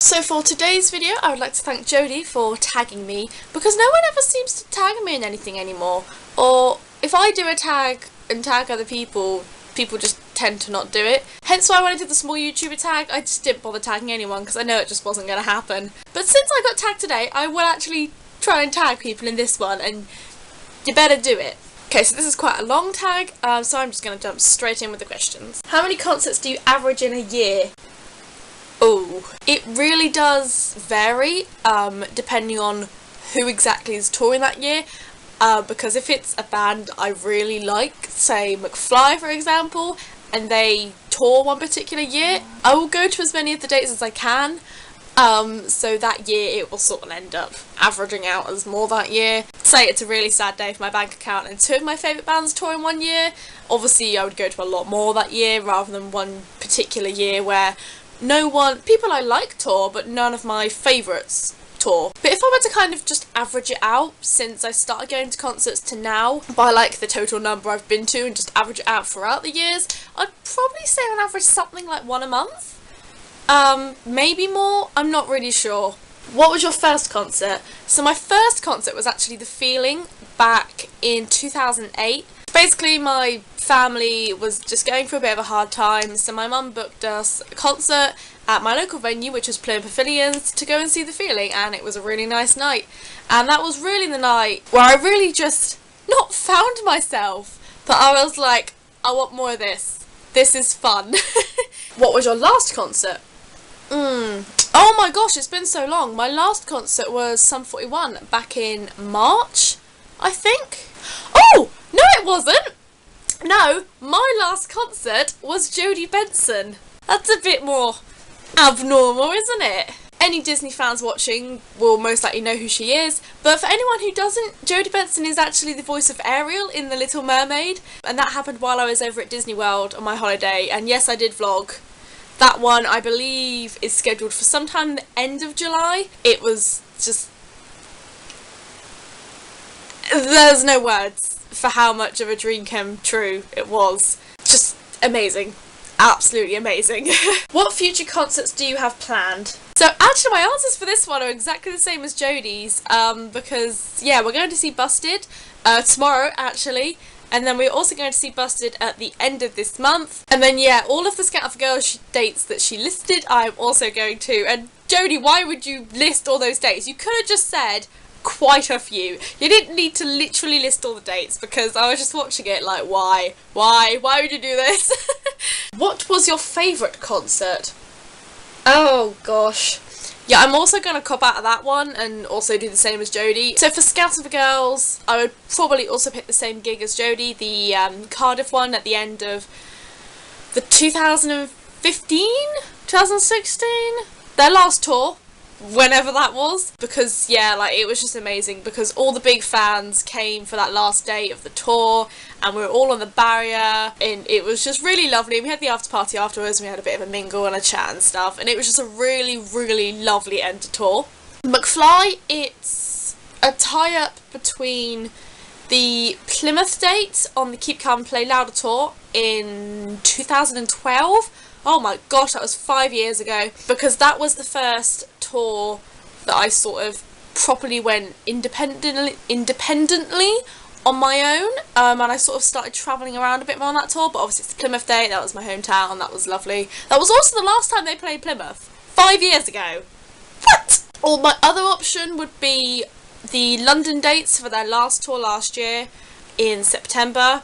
So for today's video, I would like to thank Jodie for tagging me, because no one ever seems to tag me in anything anymore. Or if I do a tag and tag other people, people just tend to not do it. Hence why when I did the small YouTuber tag, I just didn't bother tagging anyone because I know it just wasn't going to happen. But since I got tagged today, I will actually try and tag people in this one, and you better do it. Okay, so this is quite a long tag, so I'm just going to jump straight in with the questions. How many concerts do you average in a year? Oh, it really does vary, depending on who exactly is touring that year, because if it's a band I really like, say McFly for example, and they tour one particular year, I will go to as many of the dates as I can, so that year it will sort of end up averaging out as more that year. Say it's a really sad day for my bank account and two of my favourite bands tour in one year, obviously I would go to a lot more that year rather than one particular year where people I like tour, but none of my favourites tour. But if I were to kind of just average it out since I started going to concerts to now, by like the total number I've been to and just average it out throughout the years, I'd probably say on average something like one a month. Maybe more, I'm not really sure. What was your first concert? So my first concert was actually The Feeling back in 2008. Basically my family was just going through a bit of a hard time, so my mum booked us a concert at my local venue, which was Plymouth Pavilions, to go and see The Feeling, and it was a really nice night. And that was really the night where I really just not found myself, but I was like, I want more of this. This is fun. What was your last concert? Oh my gosh, it's been so long. My last concert was Sum 41 back in March, I think. Oh! No, it wasn't! No, my last concert was Jodie Benson. That's a bit more abnormal, isn't it? Any Disney fans watching will most likely know who she is, but for anyone who doesn't, Jodie Benson is actually the voice of Ariel in The Little Mermaid, and that happened while I was over at Disney World on my holiday, and yes, I did vlog. That one, I believe, is scheduled for sometime the end of July. It was just... there's no words for how much of a dream came true it was. Just amazing. Absolutely amazing. What future concerts do you have planned? So actually my answers for this one are exactly the same as Jodie's, because yeah, we're going to see Busted tomorrow actually, and then we're also going to see Busted at the end of this month, and then yeah, all of the Scout for Girls dates that she listed I'm also going to. And Jodie, why would you list all those dates? You could have just said quite a few. You didn't need to literally list all the dates, because I was just watching it like, why would you do this? What was your favourite concert? Oh gosh, yeah, I'm also going to cop out of that one and also do the same as Jodie. So for Scouts for Girls, I would probably also pick the same gig as Jodie, the Cardiff one at the end of the 2015, 2016, their last tour, whenever that was, because yeah, like it was just amazing, because all the big fans came for that last day of the tour and we were all on the barrier, and it was just really lovely. We had the after party afterwards, and we had a bit of a mingle and a chat and stuff, and it was just a really, really lovely end to tour. McFly, it's a tie-up between the Plymouth date on the Keep Calm Play Louder tour in 2012. Oh my gosh, that was 5 years ago, because that was the first tour that I sort of properly went independently on my own, and I sort of started travelling around a bit more on that tour. But obviously it's the Plymouth date, that was my hometown, that was lovely. That was also the last time they played Plymouth, 5 years ago. What? Or my other option would be the London dates for their last tour last year in September,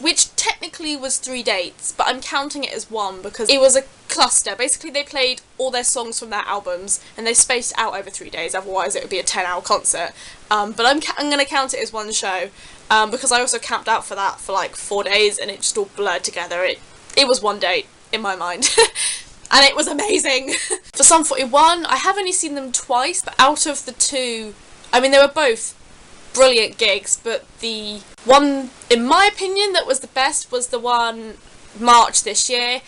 which technically was 3 dates, but I'm counting it as one because it was a cluster. Basically they played all their songs from their albums and they spaced it out over 3 days, otherwise it would be a 10-hour concert, but I'm going to count it as one show, because I also camped out for that for like 4 days and it just all blurred together. It was one date in my mind. And it was amazing. For Sum 41, I have only seen them twice, but out of the two, I mean, they were both brilliant gigs, but the one, in my opinion, that was the best was the one March this year,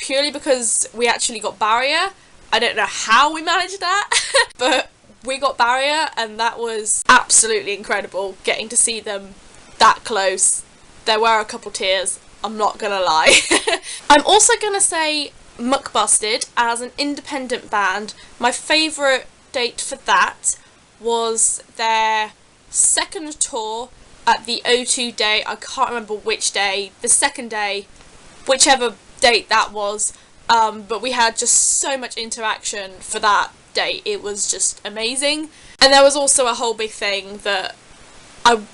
purely because we actually got barrier. I don't know how we managed that, but we got barrier, and that was absolutely incredible, getting to see them that close. There were a couple tears, I'm not gonna lie. I'm also gonna say Muck Busted as an independent band. My favourite date for that was their second tour at the O2 day. I can't remember which day, the second day, whichever date that was, but we had just so much interaction for that date. It was just amazing. And there was also a whole big thing that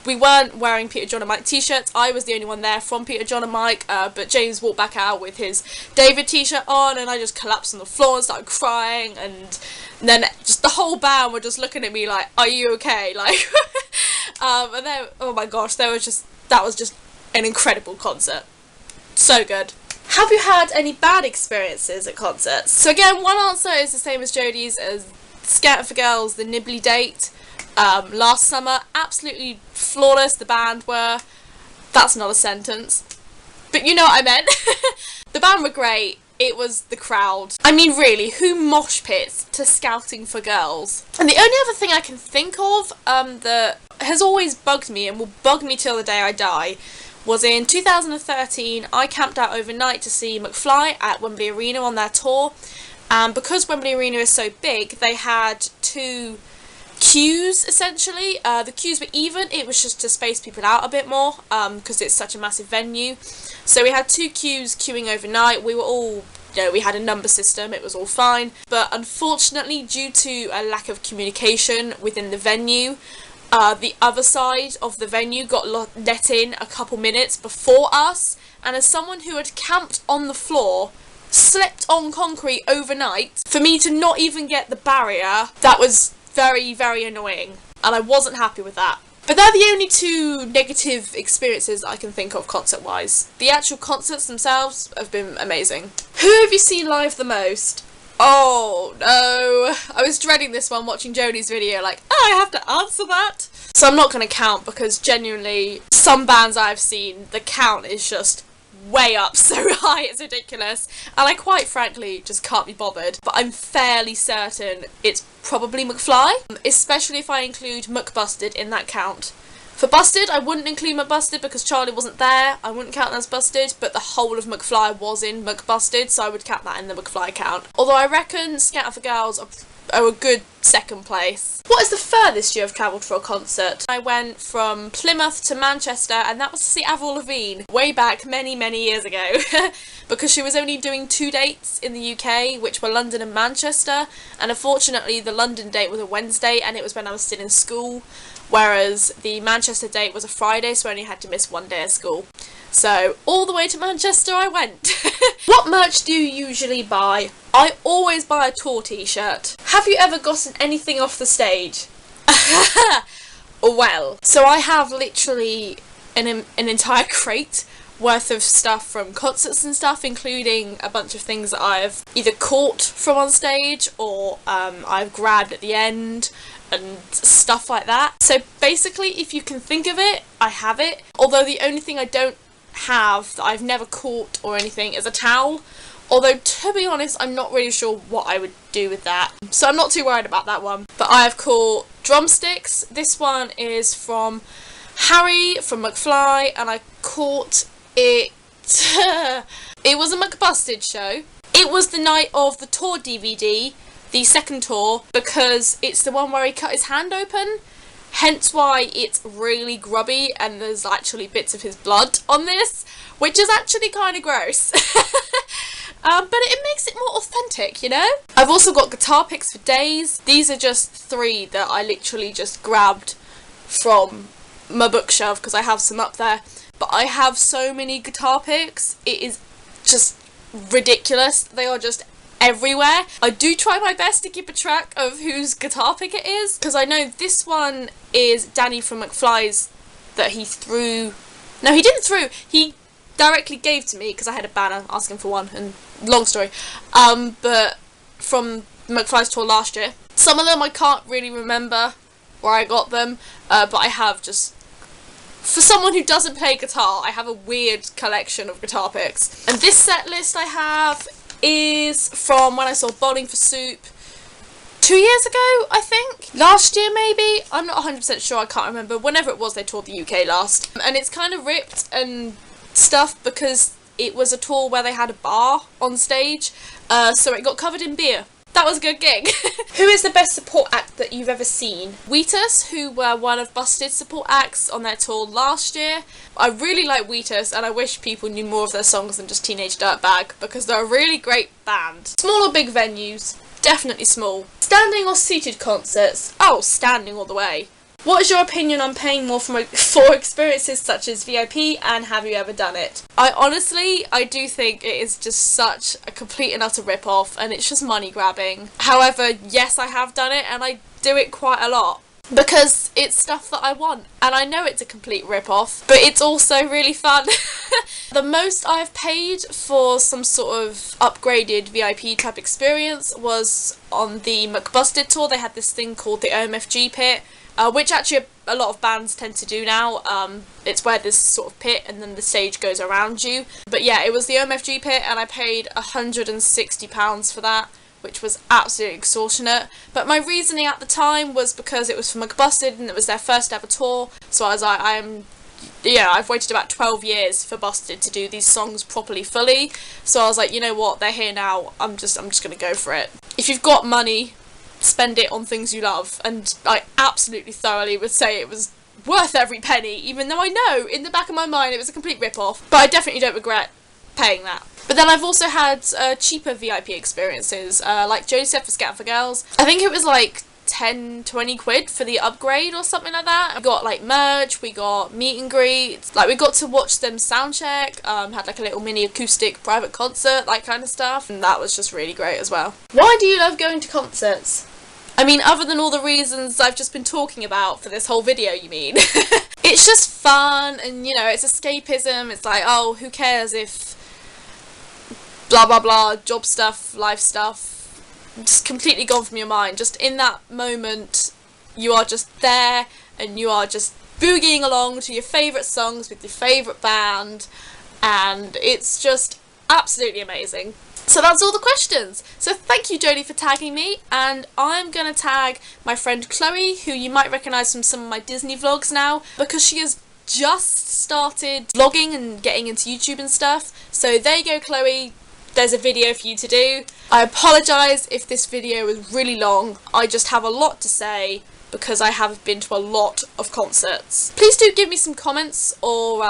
we weren't wearing Peter, John and Mike t-shirts. I was the only one there from Peter, John and Mike, but James walked back out with his David t-shirt on, and I just collapsed on the floor and started crying, and then just the whole band were just looking at me like, are you okay? Like, and then, oh my gosh, that was just an incredible concert. So good. Have you had any bad experiences at concerts? So again, one answer is the same as Jodie's, as Scouting for Girls, the Nibley date. Last summer, absolutely flawless, the band were. That's not a sentence, but you know what I meant. The band were great, it was the crowd. I mean, really, who mosh pits to Scouting for Girls? And the only other thing I can think of that has always bugged me and will bug me till the day I die was in 2013, I camped out overnight to see McFly at Wembley Arena on their tour, and because Wembley Arena is so big, they had two queues essentially. The queues were even, it was just to space people out a bit more because it's such a massive venue. So we had two queues queuing overnight. We were all, you know, we had a number system, it was all fine, but unfortunately due to a lack of communication within the venue, the other side of the venue got let in a couple minutes before us, and as someone who had camped on the floor, slept on concrete overnight, for me to not even get the barrier, that was very, very annoying, and I wasn't happy with that. But they're the only two negative experiences I can think of concert-wise. The actual concerts themselves have been amazing. Who have you seen live the most? Oh no, I was dreading this one watching Jodie's video, like, oh, I have to answer that. So I'm not going to count, because genuinely, some bands I've seen, the count is just way up so high, it's ridiculous, and I quite frankly just can't be bothered. But I'm fairly certain it's probably McFly, especially if I include Muck Busted in that count. For Busted, I wouldn't include Muck Busted because Charlie wasn't there, I wouldn't count that as Busted, but the whole of McFly was in Muck Busted, so I would count that in the McFly count. Although I reckon Scouting for Girls are a good second place. What is the furthest you have travelled for a concert? I went from Plymouth to Manchester, and that was to see Avril Lavigne way back many, many years ago because she was only doing 2 dates in the UK, which were London and Manchester, and unfortunately the London date was a Wednesday and it was when I was still in school, whereas the Manchester date was a Friday, so I only had to miss 1 day of school. So all the way to Manchester I went. What merch do you usually buy? I always buy a tour t-shirt. Have you ever gotten anything off the stage? Well, so I have literally an entire crate worth of stuff from concerts and stuff, including a bunch of things that I've either caught from on stage or I've grabbed at the end and stuff like that. So basically, if you can think of it, I have it. Although the only thing I don't have that I've never caught or anything is a towel. Although, to be honest, I'm not really sure what I would do with that, so I'm not too worried about that one. But I have caught drumsticks. This one is from Harry from McFly, and I caught it. It was a McBusted show. It was the night of the tour DVD, the second tour, because it's the one where he cut his hand open. Hence why it's really grubby and there's actually bits of his blood on this, which is actually kind of gross. But it makes it more authentic, you know? I've also got guitar picks for days. These are just 3 that I literally just grabbed from my bookshelf because I have some up there. But I have so many guitar picks, it is just ridiculous. They are just everywhere. I do try my best to keep a track of whose guitar pick it is, because I know this one is Danny from McFly's that he threw. No, he didn't threw. He directly gave to me because I had a banner asking for one, and long story. But from McFly's tour last year. Some of them I can't really remember where I got them, but I have just, for someone who doesn't play guitar, I have a weird collection of guitar picks. And this set list I have is from when I saw Bowling for Soup 2 years ago, I think. Last year maybe? I'm not 100% sure, I can't remember. Whenever it was they toured the UK last. And it's kind of ripped and stuff because it was a tour where they had a bar on stage, so it got covered in beer. That was a good gig. Who is the best support act that you've ever seen? Wheatus, who were one of Busted's support acts on their tour last year. I really like Wheatus, and I wish people knew more of their songs than just Teenage Dirtbag, because they're a really great band. Small or big venues? Definitely small. Standing or seated concerts? Oh, standing all the way. What is your opinion on paying more for experiences such as VIP, and have you ever done it? I do think it is just such a complete and utter rip-off, and it's just money grabbing. However, yes, I have done it, and I do it quite a lot. Because it's stuff that I want, and I know it's a complete rip-off, but it's also really fun. The most I've paid for some sort of upgraded VIP type experience was on the McBusted tour. They had this thing called the OMFG pit, which actually a lot of bands tend to do now. It's where this sort of pit and then the stage goes around you. But yeah, it was the OMFG pit, and I paid £160 for that, which was absolutely extortionate. But my reasoning at the time was because it was for McBusted and it was their first ever tour, so I was like, I've waited about 12 years for Busted to do these songs properly, fully, so I was like, you know what, they're here now, I'm just gonna go for it. If you've got money, spend it on things you love, and I absolutely thoroughly would say it was worth every penny, even though I know in the back of my mind it was a complete rip-off, but I definitely don't regret paying that. But then I've also had cheaper VIP experiences, like Jodie said for Scat for Girls. I think it was like 10-20 quid for the upgrade or something like that. We got like merch, we got meet and greets, like we got to watch them soundcheck, had like a little mini acoustic private concert, that kind of stuff, and that was just really great as well. Why do you love going to concerts? I mean, other than all the reasons I've just been talking about for this whole video, you mean? It's just fun, and you know, it's escapism. It's like, oh, who cares if blah blah blah, job stuff, life stuff, just completely gone from your mind. Just in that moment, you are just there, and you are just boogieing along to your favourite songs with your favourite band, and it's just absolutely amazing. So that's all the questions. So thank you, Jodie, for tagging me, and I'm going to tag my friend Chloe, who you might recognise from some of my Disney vlogs now, because she has just started vlogging and getting into YouTube and stuff. So there you go, Chloe. There's a video for you to do. I apologise if this video was really long. I just have a lot to say because I have been to a lot of concerts. Please do give me some comments or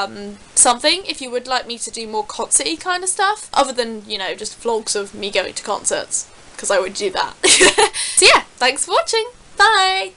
something if you would like me to do more concert-y kind of stuff, other than, you know, just vlogs of me going to concerts, because I would do that. So yeah, thanks for watching. Bye!